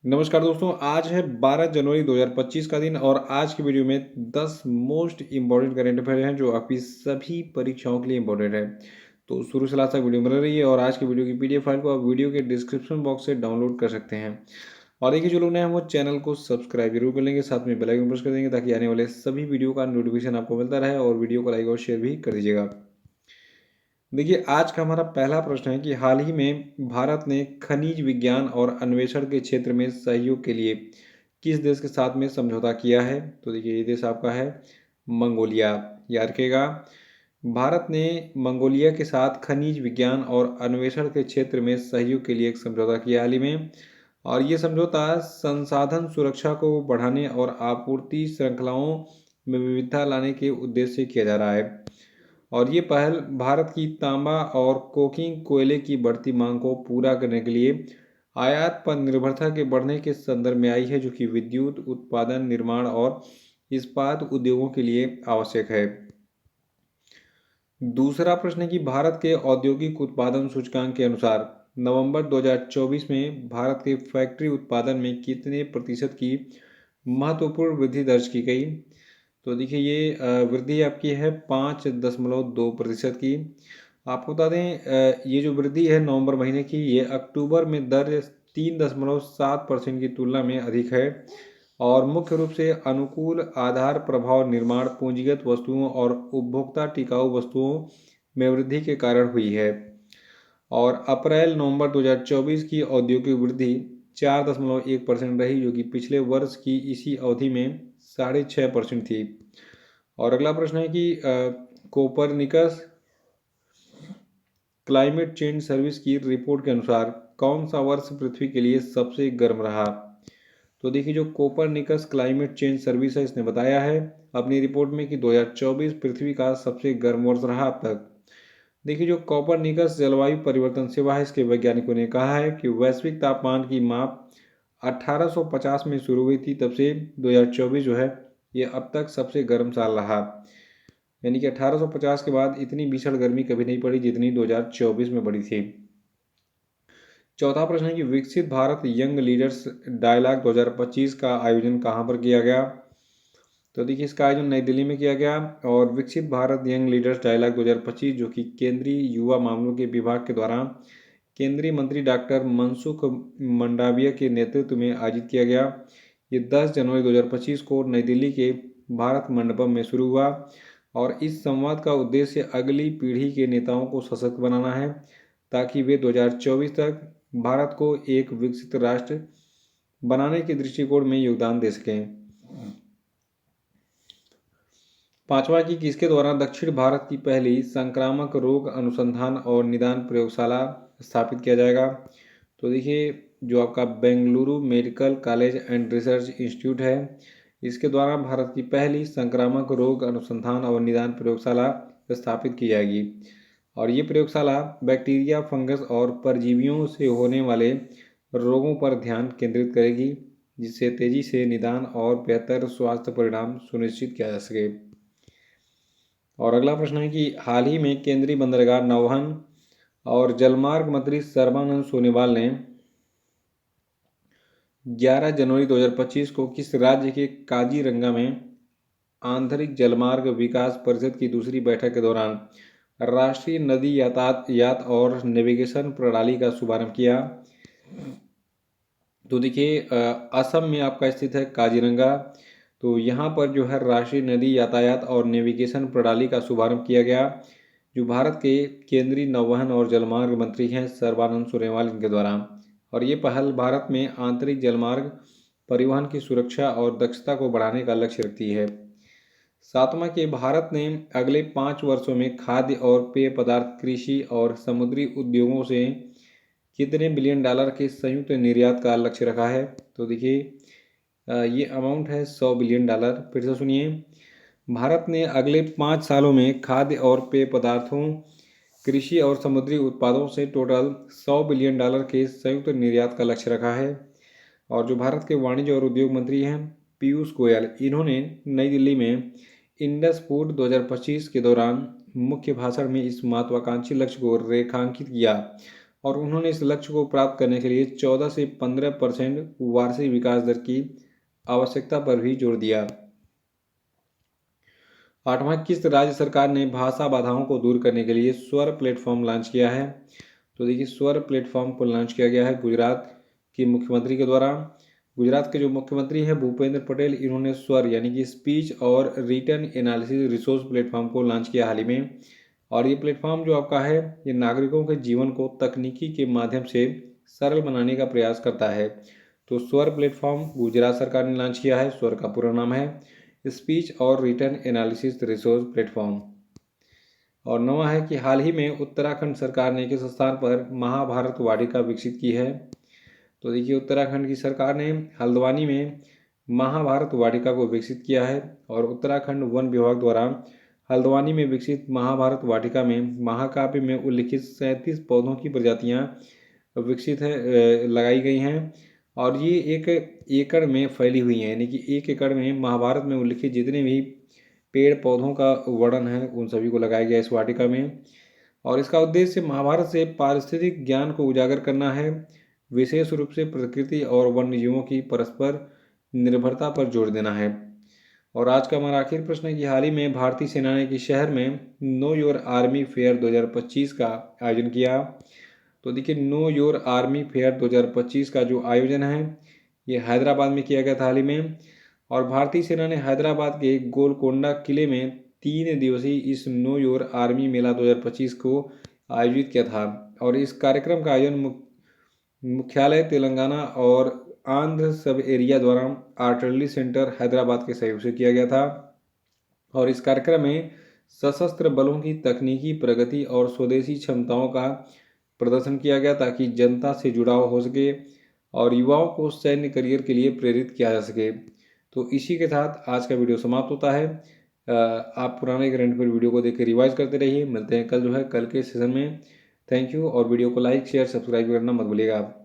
नमस्कार दोस्तों, आज है 12 जनवरी 2025 का दिन और आज की वीडियो में 10 मोस्ट इम्पॉर्टेंट करंट अफेयर हैं जो आपकी सभी परीक्षाओं के लिए इम्पोर्टेंट है। तो शुरू से लास्ट तक वीडियो बना रही है और आज की वीडियो की पीडीएफ फाइल को आप वीडियो के डिस्क्रिप्शन बॉक्स से डाउनलोड कर सकते हैं। और देखिए, जो लोग नए हैं वो चैनल को सब्सक्राइब जरूर कर लेंगे, साथ में बेल आइकन प्रेस कर देंगे ताकि आने वाले सभी वीडियो का नोटिफिकेशन आपको मिलता रहे और वीडियो को लाइक और शेयर भी कर दीजिएगा। देखिए, आज का हमारा पहला प्रश्न है कि हाल ही में भारत ने खनिज विज्ञान और अन्वेषण के क्षेत्र में सहयोग के लिए किस देश के साथ में समझौता किया है? तो देखिए, ये देश आपका है मंगोलिया। याद रखिएगा, भारत ने मंगोलिया के साथ खनिज विज्ञान और अन्वेषण के क्षेत्र में सहयोग के लिए एक समझौता किया हाल ही में। और ये समझौता संसाधन सुरक्षा को बढ़ाने और आपूर्ति श्रृंखलाओं में विविधता लाने के उद्देश्य से किया जा रहा है। और ये पहल भारत की तांबा और कोकिंग कोयले की बढ़ती मांग को पूरा करने के लिए आयात पर निर्भरता के बढ़ने के संदर्भ में आई है, जो कि विद्युत उत्पादन, निर्माण और इस्पात उद्योगों के लिए आवश्यक है। दूसरा प्रश्न है कि भारत के औद्योगिक उत्पादन सूचकांक के अनुसार नवंबर 2024 में भारत के फैक्ट्री उत्पादन में कितने प्रतिशत की महत्वपूर्ण वृद्धि दर्ज की गई? तो देखिए, ये वृद्धि आपकी है 5.2% की। आपको बता दें, ये जो वृद्धि है नवंबर महीने की, ये अक्टूबर में दर्ज 3.7% की तुलना में अधिक है और मुख्य रूप से अनुकूल आधार प्रभाव, निर्माण, पूंजीगत वस्तुओं और उपभोक्ता टिकाऊ वस्तुओं में वृद्धि के कारण हुई है। और अप्रैल नवंबर 2024 की औद्योगिक वृद्धि 4.1% रही, जो कि पिछले वर्ष की इसी अवधि में 6.5% थी। और अगला प्रश्न है कि कोपरनिकस क्लाइमेट चेंज सर्विस की रिपोर्ट के अनुसार कौन सा वर्ष पृथ्वी के लिए सबसे गर्म रहा? तो देखिए, जो कोपरनिकस क्लाइमेट चेंज सर्विस है, इसने बताया है अपनी रिपोर्ट में कि 2024 पृथ्वी का सबसे गर्म वर्ष रहा अब तक। देखिए, जो कोपरनिकस जलवायु परिवर्तन सेवा है, इसके वैज्ञानिकों ने कहा है कि वैश्विक तापमान की माप 1850 में शुरू हुई थी, तब से 2024 जो है ये अब तक सबसे गर्म साल रहा। यानी कि 1850 के बाद इतनी भीषण गर्मी कभी नहीं पड़ी जितनी 2024 में पड़ी थी। चौथा प्रश्न है कि विकसित भारत यंग लीडर्स डायलॉग 2025 का आयोजन कहाँ पर किया गया? तो देखिए, इसका आयोजन नई दिल्ली में किया गया और विकसित भारत यंग लीडर्स डायलॉग 2025, जो कि केंद्रीय युवा मामलों के विभाग के द्वारा केंद्रीय मंत्री डॉक्टर मनसुख मंडाविया के नेतृत्व में आयोजित किया गया। ये 10 जनवरी 2025 को नई दिल्ली के भारत मंडपम में शुरू हुआ और इस संवाद का उद्देश्य अगली पीढ़ी के नेताओं को सशक्त बनाना है ताकि वे 2024 तक भारत को एक विकसित राष्ट्र बनाने के दृष्टिकोण में योगदान दे सकें। पांचवा की किसके द्वारा दक्षिण भारत की पहली संक्रामक रोग अनुसंधान और निदान प्रयोगशाला स्थापित किया जाएगा? तो देखिए, जो आपका Bengaluru medical college and research institute है, इसके द्वारा भारत की पहली संक्रामक रोग अनुसंधान और निदान प्रयोगशाला स्थापित की जाएगी। और ये प्रयोगशाला बैक्टीरिया, फंगस और परजीवियों से होने वाले रोगों पर ध्यान केंद्रित करेगी, जिससे तेजी से निदान और बेहतर स्वास्थ्य परिणाम सुनिश्चित किया जा सके। और अगला प्रश्न है कि हाल ही में केंद्रीय बंदरगाह, नौवहन और जलमार्ग मंत्री सर्बानंद सोनोवाल ने 11 जनवरी 2025 को किस राज्य के काजीरंगा में आंतरिक जलमार्ग विकास परिषद की दूसरी बैठक के दौरान राष्ट्रीय नदी यातायात और नेविगेशन प्रणाली का शुभारंभ किया? तो देखिए, असम में आपका स्थित है काजीरंगा। तो यहाँ पर जो है राष्ट्रीय नदी यातायात और नेविगेशन प्रणाली का शुभारंभ किया गया, जो भारत के केंद्रीय नौवहन और जलमार्ग मंत्री हैं सर्बानंद सोनोवाल इनके द्वारा। और ये पहल भारत में आंतरिक जलमार्ग परिवहन की सुरक्षा और दक्षता को बढ़ाने का लक्ष्य रखती है। सातवां के भारत ने अगले 5 वर्षों में खाद्य और पेय पदार्थ, कृषि और समुद्री उद्योगों से कितने बिलियन डॉलर के संयुक्त निर्यात का लक्ष्य रखा है? तो देखिए, ये अमाउंट है 100 बिलियन डॉलर। फिर से सुनिए, भारत ने अगले 5 सालों में खाद्य और पेय पदार्थों, कृषि और समुद्री उत्पादों से टोटल 100 बिलियन डॉलर के संयुक्त निर्यात का लक्ष्य रखा है। और जो भारत के वाणिज्य और उद्योग मंत्री हैं पीयूष गोयल, इन्होंने नई दिल्ली में इंडस फूड 2025 के दौरान मुख्य भाषण में इस महत्वाकांक्षी लक्ष्य को रेखांकित किया और उन्होंने इस लक्ष्य को प्राप्त करने के लिए 14 से 15% वार्षिक विकास दर की आवश्यकता पर भी जोर दिया। 8वां, किस राज्य सरकार ने भाषा बाधाओं को दूर करने के लिए स्वर प्लेटफॉर्म लॉन्च किया है? तो देखिए, स्वर प्लेटफॉर्म को लॉन्च किया गया है गुजरात के मुख्यमंत्री के द्वारा। गुजरात के जो मुख्यमंत्री हैं भूपेंद्र पटेल, इन्होंने स्वर यानी कि स्पीच और रिटन एनालिसिस रिसोर्स प्लेटफॉर्म को लॉन्च किया हाल ही में। और ये प्लेटफॉर्म जो आपका है, ये नागरिकों के जीवन को तकनीकी के माध्यम से सरल बनाने का प्रयास करता है। तो स्वर प्लेटफॉर्म गुजरात सरकार ने लॉन्च किया है। स्वर का पूरा नाम है स्पीच और रिटन एनालिसिस रिसोर्स प्लेटफॉर्म। और 9वां है कि हाल ही में उत्तराखंड सरकार ने किस स्थान पर महाभारत वाटिका विकसित की है? तो देखिए, उत्तराखंड की सरकार ने हल्द्वानी में महाभारत वाटिका को विकसित किया है। और उत्तराखंड वन विभाग द्वारा हल्द्वानी में विकसित महाभारत वाटिका में महाकाव्य में उल्लिखित 37 पौधों की प्रजातियां विकसित है लगाई गई हैं। और ये एक एकड़ में फैली हुई हैं, यानी कि 1 एकड़ में महाभारत में उल्लिखित जितने भी पेड़ पौधों का वर्णन है उन सभी को लगाया गया इस वाटिका में। और इसका उद्देश्य महाभारत से पारिस्थितिक ज्ञान को उजागर करना है, विशेष रूप से प्रकृति और वन्य जीवों की परस्पर निर्भरता पर जोर देना है। और आज का हमारा आखिरी प्रश्न है कि हाल ही में भारतीय सेना ने किस शहर में नो योर आर्मी फेयर 2025 का आयोजन किया? तो देखिए, नो योर आर्मी फेयर 2025 का जो आयोजन है ये हैदराबाद में किया गया था हाल ही में। और भारतीय सेना ने हैदराबाद के गोलकोंडा किले में 3 दिवसीय इस नो योर आर्मी मेला 2025 को आयोजित किया था। और इस कार्यक्रम का आयोजन मुख्यालय तेलंगाना और आंध्र सब एरिया द्वारा आर्टिलरी सेंटर हैदराबाद के सहयोग से किया गया था। और इस कार्यक्रम में सशस्त्र बलों की तकनीकी प्रगति और स्वदेशी क्षमताओं का प्रदर्शन किया गया ताकि जनता से जुड़ाव हो सके और युवाओं को सैन्य करियर के लिए प्रेरित किया जा सके। तो इसी के साथ आज का वीडियो समाप्त होता है। आप पुराने करंट पर वीडियो को देख के रिवाइज करते रहिए। मिलते हैं कल जो है कल के सेशन में। Thank you. और वीडियो को लाइक शेयर सब्सक्राइब करना मत भूलिएगा आप।